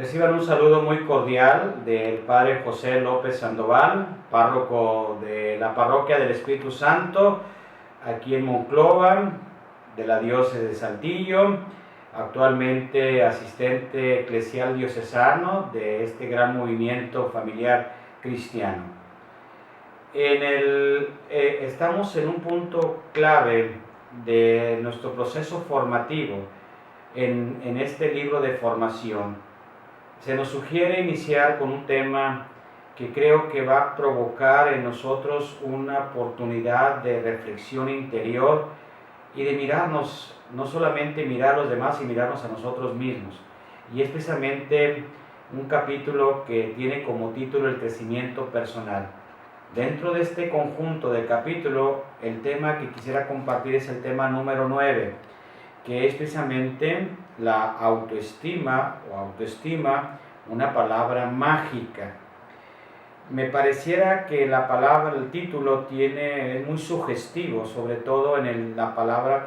Reciban un saludo muy cordial del Padre José López Sandoval, párroco de la Parroquia del Espíritu Santo, aquí en Monclova, de la diócesis de Saltillo, actualmente asistente eclesial diocesano de este gran movimiento familiar cristiano. Estamos en un punto clave de nuestro proceso formativo en este libro de formación. Se nos sugiere iniciar con un tema que creo que va a provocar en nosotros una oportunidad de reflexión interior y de mirarnos, no solamente mirar a los demás y mirarnos a nosotros mismos. Y es precisamente un capítulo que tiene como título el crecimiento personal. Dentro de este conjunto de capítulo, el tema que quisiera compartir es el tema número 9, que es precisamente la autoestima o autoestima, una palabra mágica. Me pareciera que la palabra, el título es muy sugestivo, sobre todo en la palabra,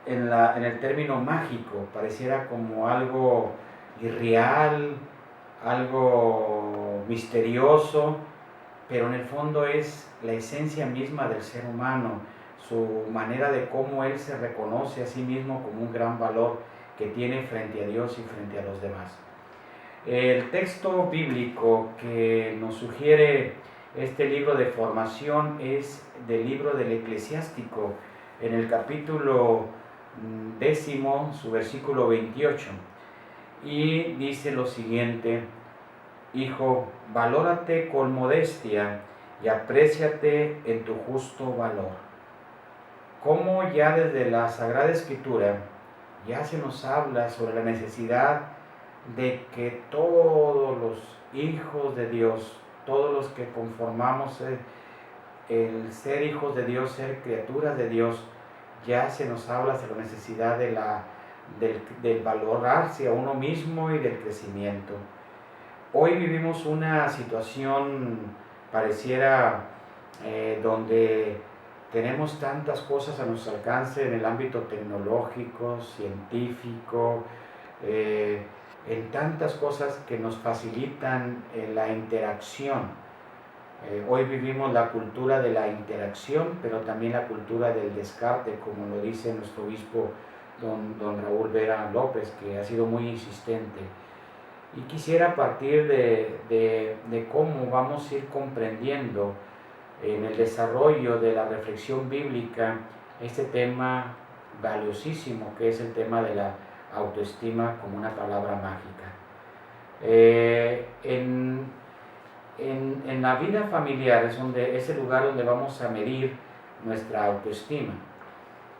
en el término mágico, pareciera como algo irreal, algo misterioso, pero en el fondo es la esencia misma del ser humano, su manera de cómo él se reconoce a sí mismo como un gran valor que tiene frente a Dios y frente a los demás. El texto bíblico que nos sugiere este libro de formación es del libro del Eclesiástico, en el capítulo 10, su versículo 28, y dice lo siguiente: Hijo, valórate con modestia y apréciate en tu justo valor. Como ya desde la Sagrada Escritura ya se nos habla sobre la necesidad de que todos los hijos de Dios, todos los que conformamos el ser hijos de Dios, ser criaturas de Dios, ya se nos habla de la necesidad del valorarse a uno mismo y del crecimiento. Hoy vivimos una situación pareciera donde tenemos tantas cosas a nuestro alcance en el ámbito tecnológico, científico, en tantas cosas que nos facilitan la interacción. Hoy vivimos la cultura de la interacción, pero también la cultura del descarte, como lo dice nuestro obispo don Raúl Vera López, que ha sido muy insistente. Y quisiera partir de cómo vamos a ir comprendiendo en el desarrollo de la reflexión bíblica este tema valiosísimo que es el tema de la autoestima como una palabra mágica. En la vida familiar es el lugar donde vamos a medir nuestra autoestima.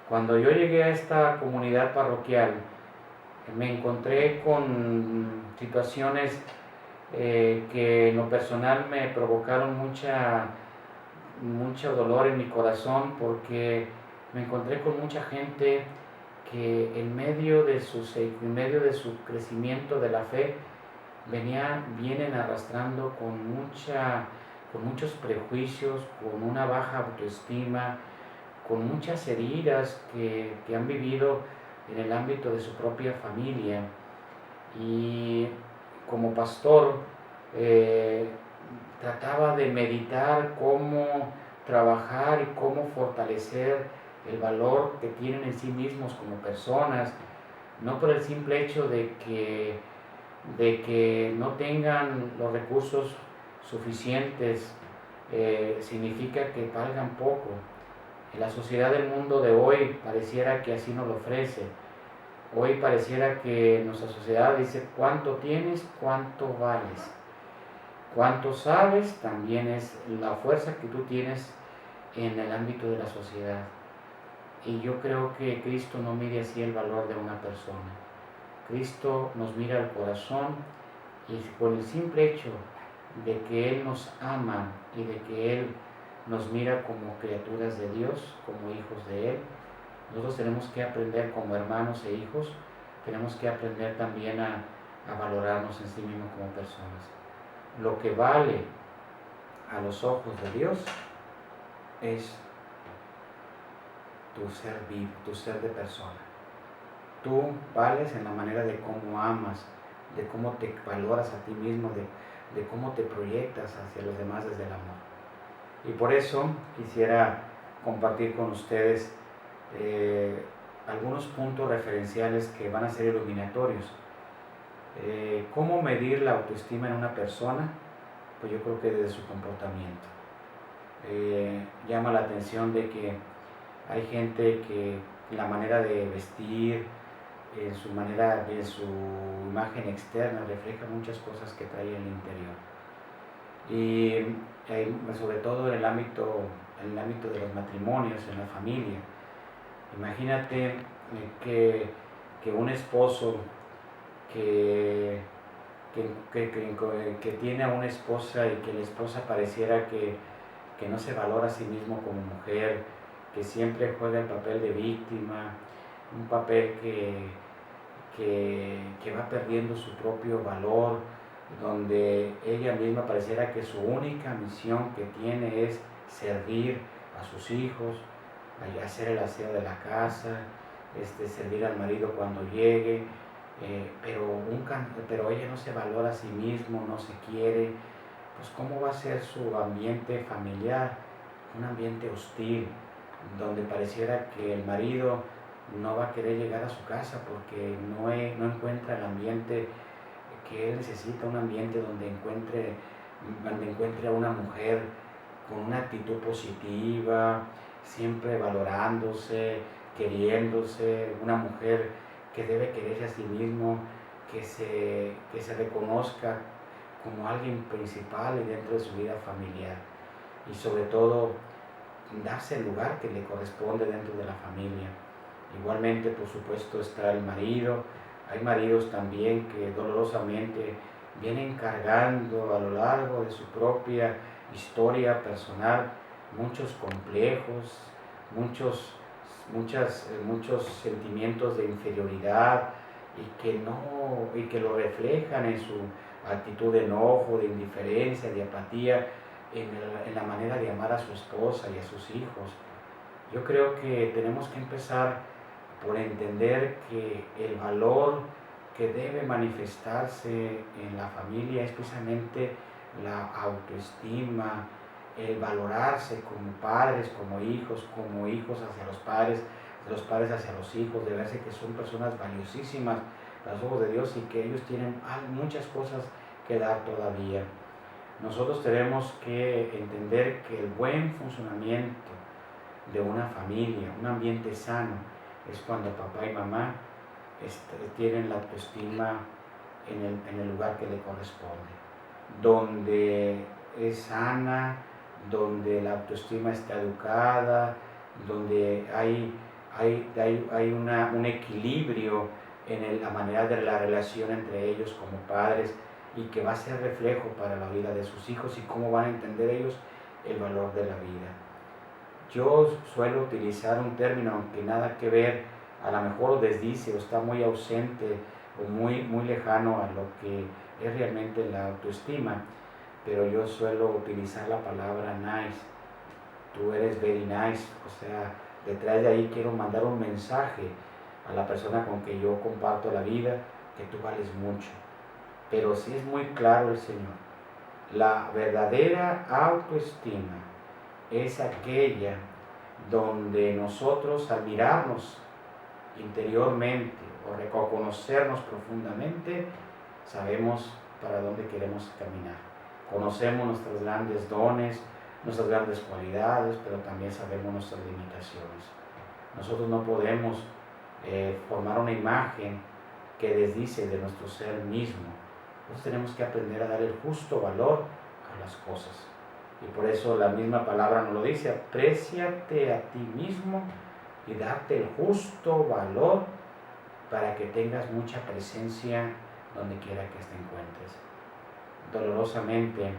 Cuando yo llegué a esta comunidad parroquial, me encontré con situaciones que en lo personal me provocaron mucho dolor en mi corazón, porque me encontré con mucha gente que en medio de su crecimiento de la fe vienen arrastrando con muchos prejuicios, con una baja autoestima, con muchas heridas que han vivido en el ámbito de su propia familia. Y como pastor trataba de meditar cómo trabajar y cómo fortalecer el valor que tienen en sí mismos como personas, no por el simple hecho de que no tengan los recursos suficientes, significa que valgan poco. En la sociedad del mundo de hoy pareciera que así nos lo ofrece. Hoy pareciera que nuestra sociedad dice: cuánto tienes, cuánto vales. Cuánto sabes también es la fuerza que tú tienes en el ámbito de la sociedad. Y yo creo que Cristo no mide así el valor de una persona. Cristo nos mira al corazón, y por el simple hecho de que Él nos ama y de que Él nos mira como criaturas de Dios, como hijos de Él, nosotros tenemos que aprender como hermanos e hijos, tenemos que aprender también a valorarnos en sí mismos como personas. Lo que vale a los ojos de Dios es tu ser vivo, tu ser de persona. Tú vales en la manera de cómo amas, de cómo te valoras a ti mismo, de cómo te proyectas hacia los demás desde el amor. Y por eso quisiera compartir con ustedes algunos puntos referenciales que van a ser iluminatorios. ¿Cómo medir la autoestima en una persona? Pues yo creo que desde su comportamiento. Llama la atención de que hay gente que la manera de vestir, en su manera, en su imagen externa, refleja muchas cosas que trae en el interior. Y sobre todo en el ámbito de los matrimonios, en la familia. Imagínate que un esposo que tiene a una esposa y que la esposa pareciera que no se valora a sí mismo como mujer, que siempre juega el papel de víctima, un papel que va perdiendo su propio valor, donde ella misma pareciera que su única misión que tiene es servir a sus hijos, hacer el aseo de la casa, servir al marido cuando llegue, pero ella no se valora a sí mismo, no se quiere. Pues ¿cómo va a ser su ambiente familiar? Un ambiente hostil, donde pareciera que el marido no va a querer llegar a su casa porque no encuentra el ambiente que él necesita, un ambiente donde encuentre a una mujer con una actitud positiva, siempre valorándose, queriéndose, una mujer que debe quererse a sí mismo, que se reconozca como alguien principal dentro de su vida familiar, y sobre todo darse el lugar que le corresponde dentro de la familia. Igualmente, por supuesto, está el marido. Hay maridos también que dolorosamente vienen cargando a lo largo de su propia historia personal muchos complejos, muchos sentimientos de inferioridad, y que lo reflejan en su actitud de enojo, de indiferencia, de apatía, en la manera de amar a su esposa y a sus hijos. Yo creo que tenemos que empezar por entender que el valor que debe manifestarse en la familia es precisamente la autoestima, el valorarse como padres, como hijos hacia los padres hacia los hijos, de verse que son personas valiosísimas a los ojos de Dios y que ellos tienen muchas cosas que dar todavía. Nosotros tenemos que entender que el buen funcionamiento de una familia, un ambiente sano, es cuando papá y mamá tienen la autoestima en el lugar que le corresponde, donde es sana, donde la autoestima está educada, donde hay un equilibrio en la manera de la relación entre ellos como padres, y que va a ser reflejo para la vida de sus hijos y cómo van a entender ellos el valor de la vida. Yo suelo utilizar un término, aunque nada que ver, a lo mejor desdice o está muy ausente o muy lejano a lo que es realmente la autoestima, pero yo suelo utilizar la palabra nice. Tú eres very nice, o sea, detrás de ahí quiero mandar un mensaje a la persona con que yo comparto la vida, que tú vales mucho. Pero sí es muy claro el Señor. La verdadera autoestima es aquella donde nosotros, al mirarnos interiormente o reconocernos profundamente, sabemos para dónde queremos caminar. Conocemos nuestros grandes dones, nuestras grandes cualidades, pero también sabemos nuestras limitaciones. Nosotros no podemos formar una imagen que desdice de nuestro ser mismo. Nosotros tenemos que aprender a dar el justo valor a las cosas. Y por eso la misma palabra nos lo dice: apréciate a ti mismo y date el justo valor para que tengas mucha presencia donde quiera que te encuentres. Dolorosamente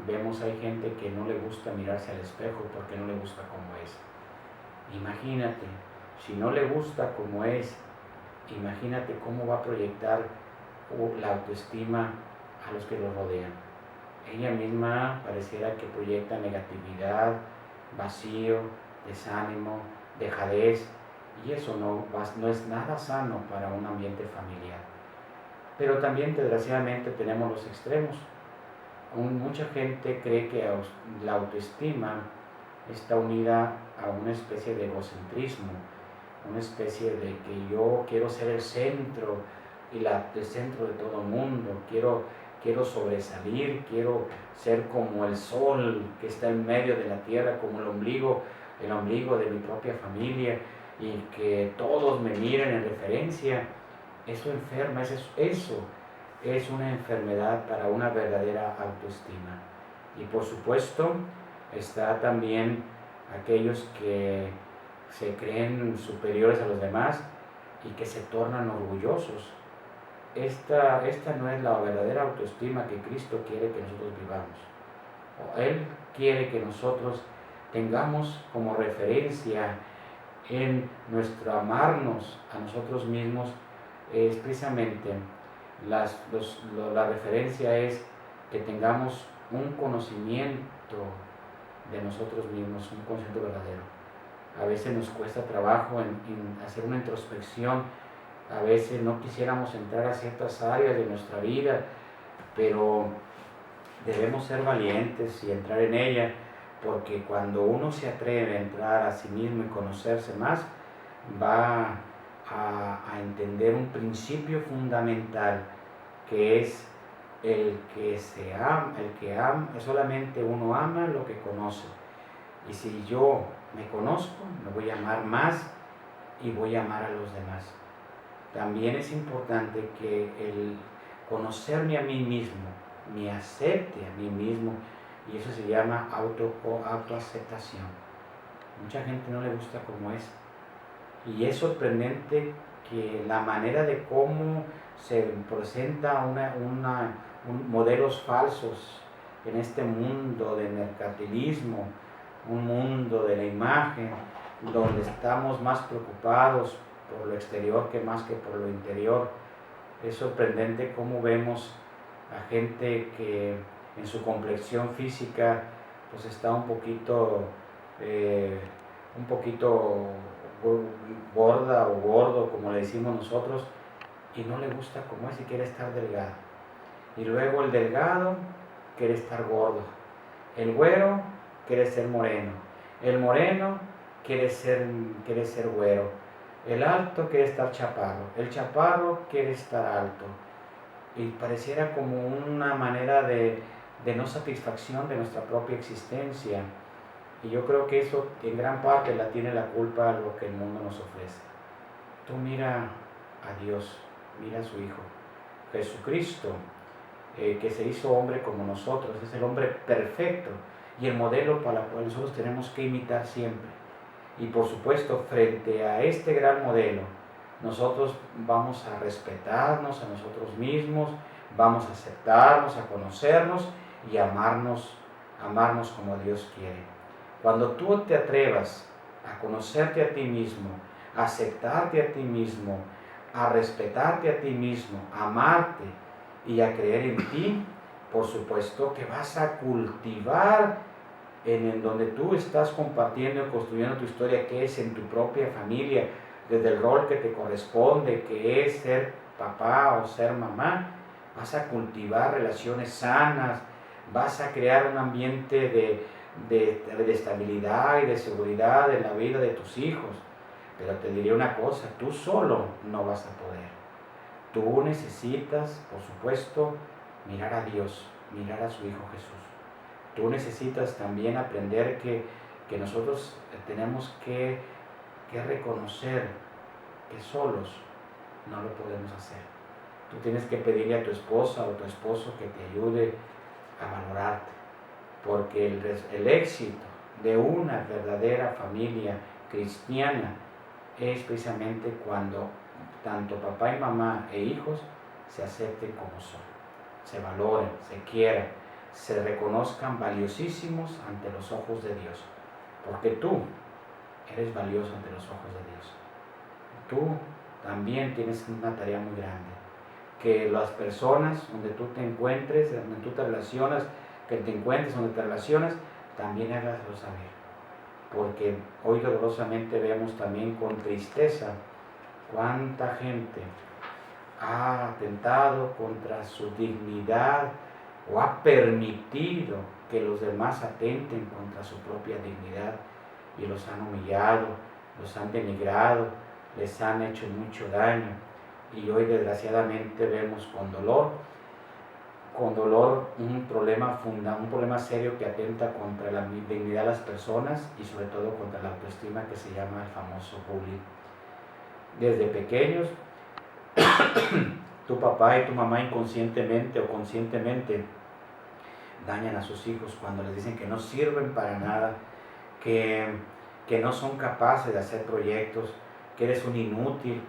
vemos hay gente que no le gusta mirarse al espejo porque no le gusta como es. Imagínate, si no le gusta como es, imagínate cómo va a proyectar la autoestima a los que lo rodean. Ella misma pareciera que proyecta negatividad, vacío, desánimo, dejadez, y eso no es nada sano para un ambiente familiar. Pero también, desgraciadamente, tenemos los extremos. Mucha gente cree que la autoestima está unida a una especie de egocentrismo, una especie de que yo quiero ser el centro y el centro de todo el mundo, quiero sobresalir, quiero ser como el sol que está en medio de la tierra, como el ombligo de mi propia familia, y que todos me miren en referencia. Eso enferma, eso es una enfermedad para una verdadera autoestima. Y por supuesto está también aquellos que se creen superiores a los demás y que se tornan orgullosos. Esta no es la verdadera autoestima que Cristo quiere que nosotros vivamos. Él quiere que nosotros tengamos como referencia en nuestro amarnos a nosotros mismos, es precisamente la referencia es que tengamos un conocimiento de nosotros mismos, un conocimiento verdadero. A veces nos cuesta trabajo en hacer una introspección, a veces no quisiéramos entrar a ciertas áreas de nuestra vida, pero debemos ser valientes y entrar en ella, porque cuando uno se atreve a entrar a sí mismo y conocerse más, va a entender un principio fundamental, que es el que solamente uno ama lo que conoce. Y si yo me conozco, me voy a amar más y voy a amar a los demás. También es importante que el conocerme a mí mismo me acepte a mí mismo, y eso se llama autoaceptación. Mucha gente no le gusta como es, y es sorprendente que la manera de cómo se presenta modelos falsos en este mundo de mercantilismo, un mundo de la imagen, donde estamos más preocupados por lo exterior que más que por lo interior. Es sorprendente cómo vemos a gente que en su complexión física pues está un poquito gorda o gordo, como le decimos nosotros, y no le gusta como es y quiere estar delgado. Y luego el delgado quiere estar gordo, el güero quiere ser moreno, el moreno quiere ser güero, el alto quiere estar chaparro, el chaparro quiere estar alto, y pareciera como una manera de no satisfacción de nuestra propia existencia. Y yo creo que eso en gran parte la tiene la culpa a lo que el mundo nos ofrece. Tú mira a Dios, mira a su Hijo, Jesucristo, que se hizo hombre como nosotros, es el hombre perfecto y el modelo para el cual nosotros tenemos que imitar siempre. Y por supuesto, frente a este gran modelo, nosotros vamos a respetarnos a nosotros mismos, vamos a aceptarnos, a conocernos y amarnos como Dios quiere. Cuando tú te atrevas a conocerte a ti mismo, a aceptarte a ti mismo, a respetarte a ti mismo, a amarte y a creer en ti, por supuesto que vas a cultivar en donde tú estás compartiendo y construyendo tu historia, que es en tu propia familia, desde el rol que te corresponde, que es ser papá o ser mamá. Vas a cultivar relaciones sanas, vas a crear un ambiente de estabilidad y de seguridad en la vida de tus hijos. Pero te diré una cosa, tú solo no vas a poder. Tú necesitas, por supuesto, mirar a Dios, mirar a su Hijo Jesús. Tú necesitas también aprender que nosotros tenemos que reconocer que solos no lo podemos hacer. Tú tienes que pedirle a tu esposa o tu esposo que te ayude a valorarte, porque el éxito de una verdadera familia cristiana es precisamente cuando tanto papá y mamá e hijos se acepten como son, se valoren, se quieran, se reconozcan valiosísimos ante los ojos de Dios, porque tú eres valioso ante los ojos de Dios. Tú también tienes una tarea muy grande, que las personas donde tú te encuentres, donde tú te relacionas, donde te relacionas, también hágaselo saber, porque hoy dolorosamente vemos también con tristeza cuánta gente ha atentado contra su dignidad o ha permitido que los demás atenten contra su propia dignidad y los han humillado, los han denigrado, les han hecho mucho daño, y hoy desgraciadamente vemos con dolor un problema serio que atenta contra la dignidad de las personas y sobre todo contra la autoestima, que se llama el famoso bullying. Desde pequeños, tu papá y tu mamá inconscientemente o conscientemente dañan a sus hijos cuando les dicen que no sirven para nada, que no son capaces de hacer proyectos, que eres un inútil,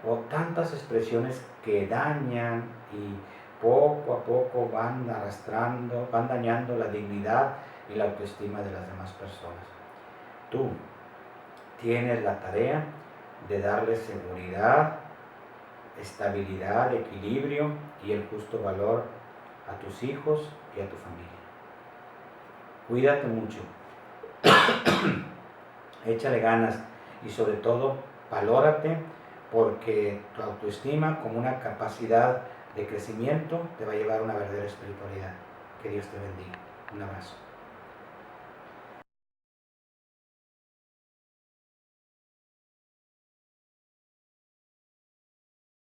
o tantas expresiones que dañan y poco a poco van arrastrando, van dañando la dignidad y la autoestima de las demás personas. Tú tienes la tarea de darle seguridad, estabilidad, equilibrio y el justo valor a tus hijos y a tu familia. Cuídate mucho, échale ganas y sobre todo valórate, porque tu autoestima como una capacidad de crecimiento te va a llevar a una verdadera espiritualidad. Que Dios te bendiga. Un abrazo.